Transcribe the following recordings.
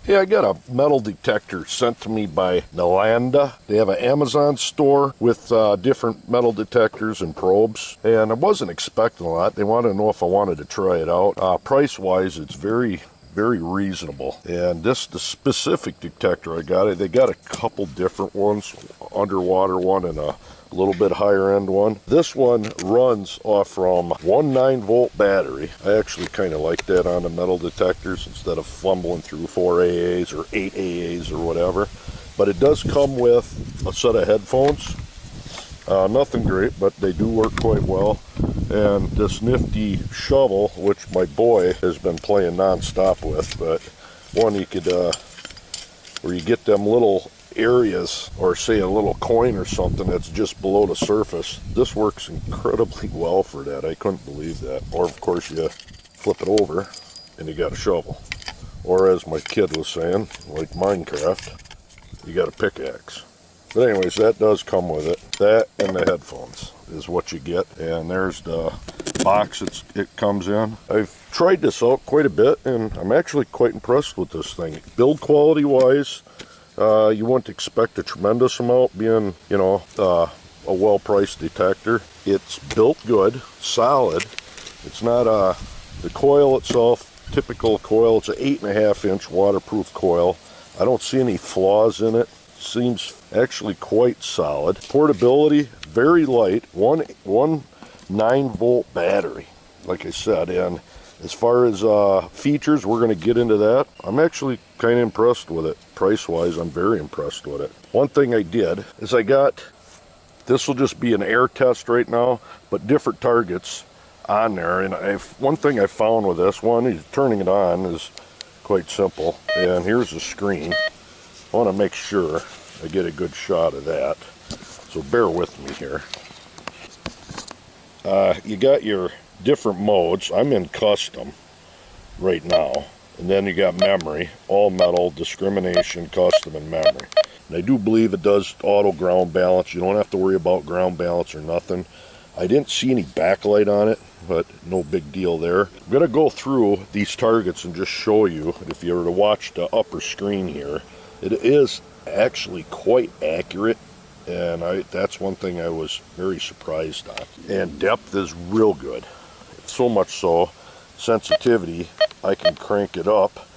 Yeah, I got a metal detector sent to me by Nalanda. They have an Amazon store with different metal detectors and probes, and I wasn't expecting a lot. They wanted to know if I wanted to try it out. Price-wise, it's very reasonable. And this, the specific detector I got, they got a couple different ones, underwater one and a little bit higher end one. This one runs off from one 9-volt battery. I actually kind of like that on the metal detectors instead of fumbling through 4 AAs or 8 AAs or whatever. But it does come with a set of headphones. Nothing great, but they do work quite well. And this nifty shovel, which my boy has been playing non-stop with, but one you could, where you get them little areas, or say a little coin or something that's just below the surface. This works incredibly well for that. I couldn't believe that. Or of course you flip it over and you got a shovel. Or as my kid was saying, like Minecraft, you got a pickaxe. But anyways, that does come with it. That and the headphones is what you get. And there's the box it comes in. I've tried this out quite a bit and I'm actually quite impressed with this thing. Build quality wise, you wouldn't expect a tremendous amount being, you know, a well-priced detector. It's built good, solid. It's not the coil itself, typical coil. It's an 8.5-inch waterproof coil. I don't see any flaws in it. Seems actually quite solid. Portability, very light. One 9-volt battery, like I said. And as far as features, we're going to get into that. I'm actually kind of impressed with it. Price-wise, I'm very impressed with it. One thing I did is I got, this will just be an air test right now, but different targets on there. And one thing I found with this one, turning it on is quite simple. And here's the screen. I want to make sure I get a good shot of that. So bear with me here. You got your different modes. I'm in custom right now, and then you got memory, all metal, discrimination, custom, and memory. And I do believe it does auto ground balance. You don't have to worry about ground balance or nothing. I didn't see any backlight on it, but no big deal there. I'm going to go through these targets and just show you, if you were to watch the upper screen here, it is actually quite accurate. And that's one thing I was very surprised on. And depth is real good. So much so, sensitivity, I can crank it up,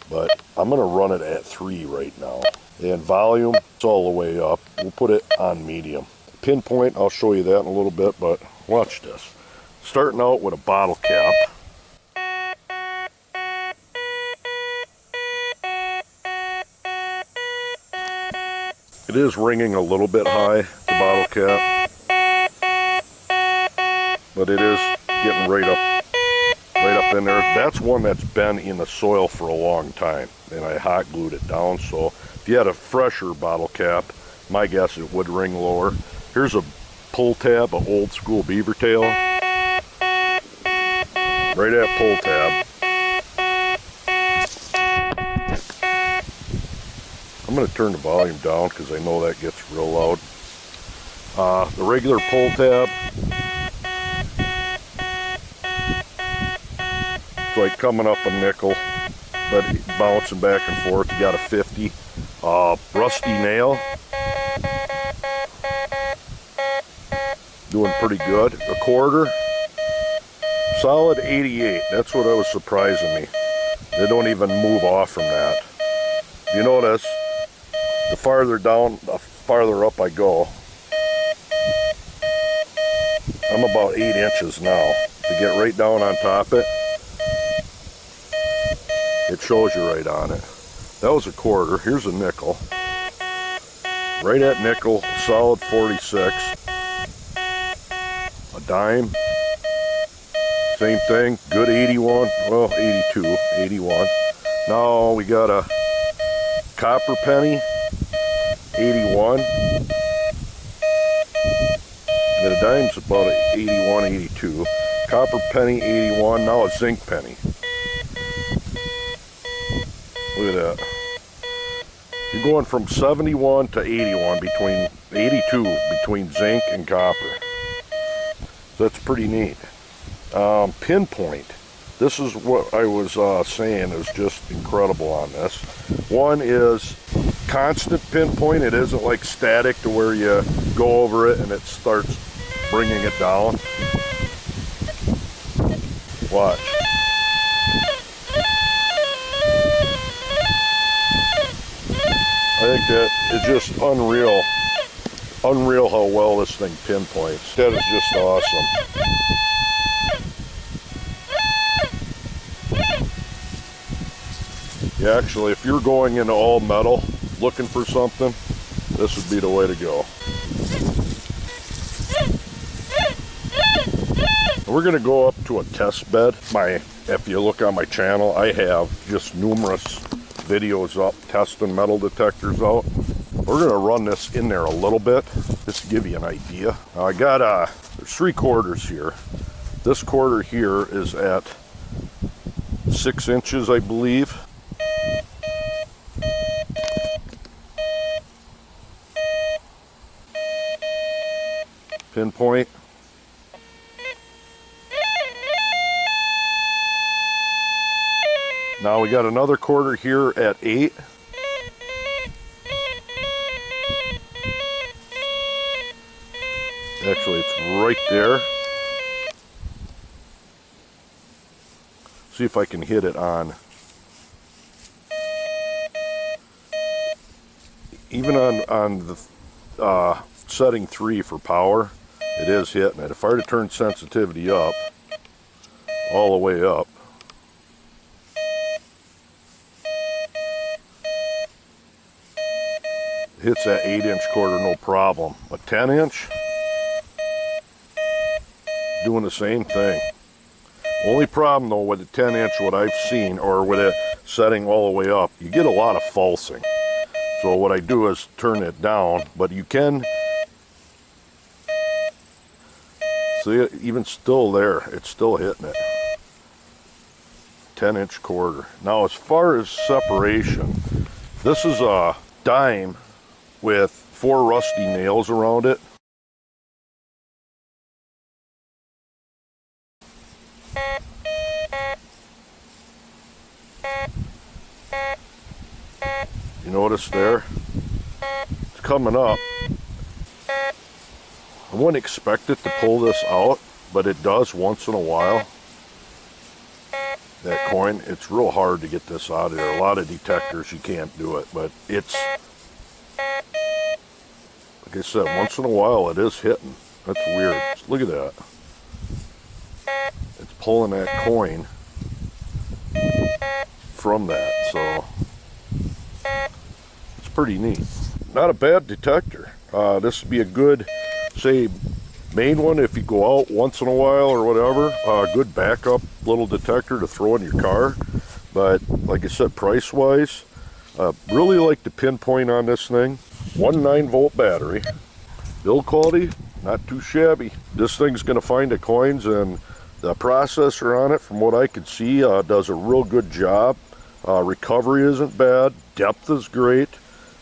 but I'm going to run it at 3 right now. And volume, it's all the way up. We'll put it on medium. Pinpoint, I'll show you that in a little bit, but watch this. Starting out with a bottle cap. It is ringing a little bit high, the bottle cap, but it is getting right up in there. That's one that's been in the soil for a long time, and I hot glued it down. So if you had a fresher bottle cap, my guess it would ring lower. Here's a pull tab, an old school beaver tail. Right at pull tab. I'm going to turn the volume down because I know that gets real loud. The regular pull tab, it's like coming up a nickel, but bouncing back and forth. You got a 50. Rusty nail, doing pretty good. A quarter, solid 88. That's what was surprising me. They don't even move off from that. You notice, the farther down, the farther up I go. I'm about 8 inches now. To get right down on top of it, it shows you right on it. That was a quarter. Here's a nickel. Right at nickel, solid 46. A dime. Same thing, good 81. Well, 82, 81. Now we got a copper penny. 81. And the dime's about 81, 82. Copper penny, 81. Now a zinc penny. Look at that. You're going from 71 to 81, between 82 between zinc and copper. So that's pretty neat. Pinpoint. This is what I was saying is just incredible on this. One is constant pinpoint. It isn't like static to where you go over it and it starts bringing it down. Watch. I think that is just unreal. Unreal how well this thing pinpoints. That is just awesome. Yeah, actually, if you're going into all metal looking for something, this would be the way to go. We're going to go up to a test bed. If you look on my channel, I have just numerous videos up testing metal detectors out. We're going to run this in there a little bit just to give you an idea. Now I got there's 3 quarters here. This quarter here is at 6 inches, I believe. Pinpoint. Now we got another quarter here at 8. Actually, it's right there. See if I can hit it on. Even on the setting 3 for power, it is hitting it. If I were to turn sensitivity up, all the way up, hits that 8-inch quarter no problem. A 10-inch, doing the same thing. Only problem though with the 10-inch, what I've seen, or with it setting all the way up, you get a lot of falsing. So what I do is turn it down, but you can see it even still there, it's still hitting it. 10-inch quarter. Now as far as separation, this is a dime with 4 rusty nails around it. You notice there? It's coming up. I wouldn't expect it to pull this out, but it does once in a while. That coin, it's real hard to get this out of there. A lot of detectors you can't do it, but it's, like I said, once in a while it is hitting. That's weird. Look at that. It's pulling that coin from that, so it's pretty neat. Not a bad detector. This would be a good, say, main one if you go out once in a while or whatever. Good backup little detector to throw in your car. But like I said, price wise, really like the pinpoint on this thing. 1 9-volt battery. Build quality, not too shabby. This thing's going to find the coins, and the processor on it, from what I could see, does a real good job. Recovery isn't bad. Depth is great.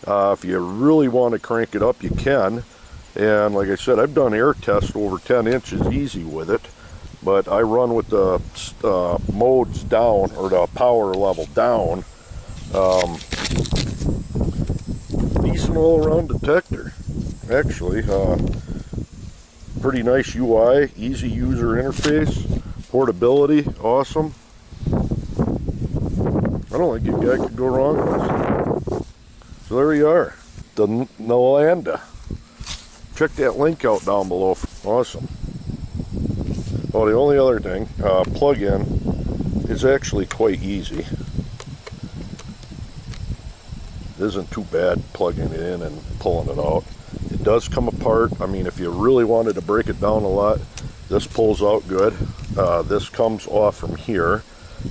If you really want to crank it up, you can. And like I said, I've done air tests over 10 inches easy with it, but I run with the modes down, or the power level down. Decent all-around detector, actually. Pretty nice UI, easy user interface, portability, awesome. I don't think a guy could go wrong with this. So there you are, the Nalanda. Check that link out down below. Awesome. Well, the only other thing, plug-in is actually quite easy. It isn't too bad plugging it in and pulling it out. It does come apart. I mean, if you really wanted to break it down a lot, this pulls out good. This comes off from here,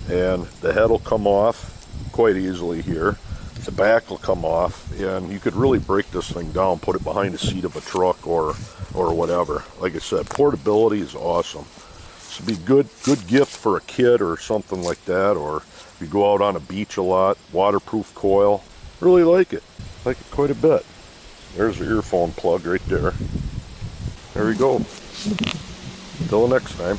and the head will come off quite easily here. The back will come off, and you could really break this thing down, put it behind the seat of a truck or whatever. Like I said, portability is awesome. This would be good gift for a kid or something like that, or if you go out on a beach a lot. Waterproof coil. Really like it. Like it quite a bit. There's the earphone plug right there. There we go. Until next time.